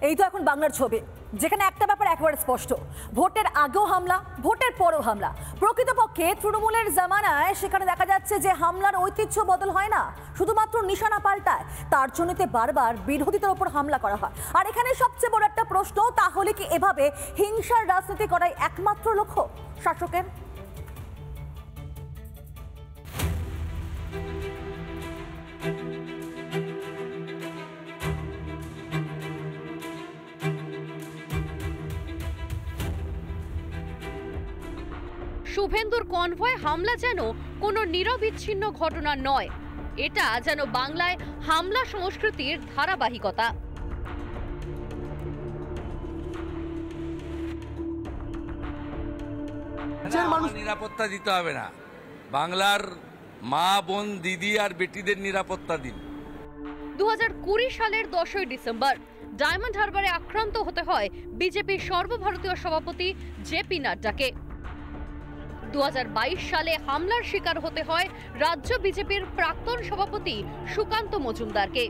এই তো এখন বাংলার ছবি, যেখানে একটা ব্যাপার একেবারে স্পষ্ট, ভোটের আগেও হামলা, ভোটের পরেও হামলা। প্রকৃতপক্ষে তৃণমূলের জামানায় সেখানে দেখা যাচ্ছে যে হামলার ঐতিহ্য বদল হয় না, শুধুমাত্র নিশানা পাল্টায়। তার জন্যতে বারবার বিরোধীদের ওপর হামলা করা হয়। আর এখানে সবচেয়ে বড় একটা প্রশ্ন, তাহলে কি এভাবে হিংসার রাজনীতি করাই একমাত্র লক্ষ্য শাসকের? শুভেন্দুর কনভয় হামলা যেন কোনো নিরবিচ্ছিন্ন ঘটনা নয়, এটা যেন বাংলায় হামলা সংস্কৃতির ধারাবাহিকতা। নিরাপত্তা দিতে হবে না, বাংলার মা বোন দিদি আর বেটিদের নিরাপত্তা দিন। 2020 সালের 10ই ডিসেম্বর ডায়মন্ড হারবারে আক্রান্ত হতে হয় বিজেপির সর্বভারতীয় সভাপতি জেপি নাড্ডাকে। 2022 সালে হামলার শিকার হতে হয় রাজ্য বিজেপির প্রাক্তন সভাপতি সুকান্ত মজুমদারকে।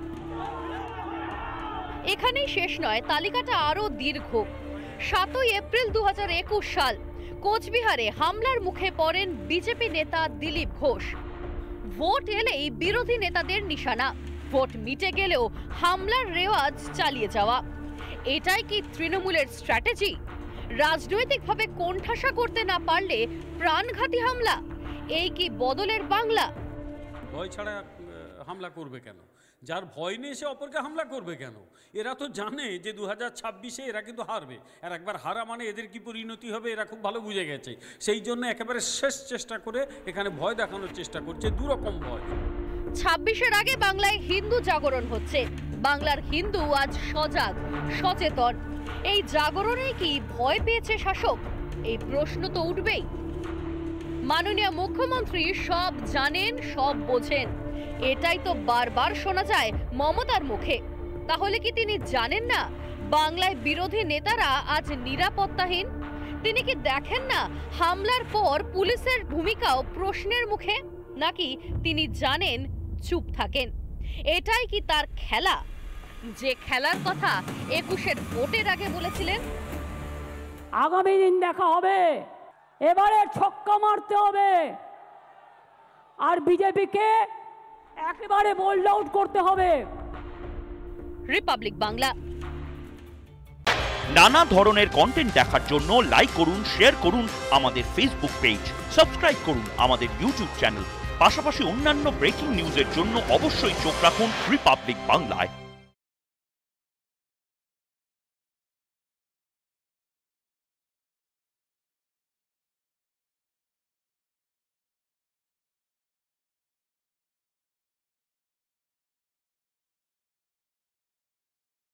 এখানেই শেষ নয়, তালিকাটা আরো দীর্ঘ। 7ই এপ্রিল 2021 সাল কোচবিহারে হামলার মুখে পড়েন বিজেপি নেতা দিলীপ ঘোষ। ভোট এলেই বিরোধী নেতাদের নিশানা, ভোট মিটে গেলেও হামলার রেওয়াজ চালিয়ে যাওয়া। এটাই কি তৃণমূলের স্ট্র্যাটেজি? রাজনৈতিকভাবে কোণঠাসা করতে না পারলে প্রাণঘাতী হামলা, এই কি বদলের বাংলা? ভয় ছাড়া হামলা করবে কেন? যার ভয় নেই সে অপরকে হামলা করবে কেন? এরা তো জানে যে 2026-এ এরা কিন্তু হারবে, আর একবার হারা মানে এদের কি পরিণতি হবে এরা খুব ভালো বুঝে গেছে। সেই জন্য একেবারে শেষ চেষ্টা করে এখানে ভয় দেখানোর চেষ্টা করছে, দুরকম ভয়। 26-এর আগে বাংলায় হিন্দু জাগরণ হচ্ছে, বাংলার হিন্দু আজ সজাগ, সচেতন। এই জাগরণে কি ভয় পেয়েছে শাসক? এই প্রশ্ন তো উঠবেই। মাননীয় মুখ্যমন্ত্রী সব জানেন, সব বোঝেন, এটাই তো বারবার শোনা যায় মমতার মুখে। তাহলে কি তিনি জানেন না বাংলায় বিরোধী নেতারা আজ নিরাপত্তাহীন? তিনি কি দেখেন না হামলার পর পুলিশের ভূমিকাও প্রশ্নের মুখে? নাকি তিনি জানেন, চুপ থাকেন? এটাই কি তার খেলা, যে খেলার কথা 21-এর ভোটের আগে বলেছিলেন? আগামী দিন দেখা হবে, এবারে ছক্কা মারতে হবে, আর বিজেপিকে একেবারে বোল্ড আউট করতে হবে। রিপাবলিক বাংলা। নানা ধরনের কন্টেন্ট দেখার জন্য লাইক করুন, শেয়ার করুন আমাদের ফেসবুক পেজ, সাবস্ক্রাইব করুন আমাদের ইউটিউব চ্যানেল। পাশাপাশি অন্যান্য ব্রেকিং নিউজের জন্য অবশ্যই চোখ রাখুন রিপাবলিক বাংলায়।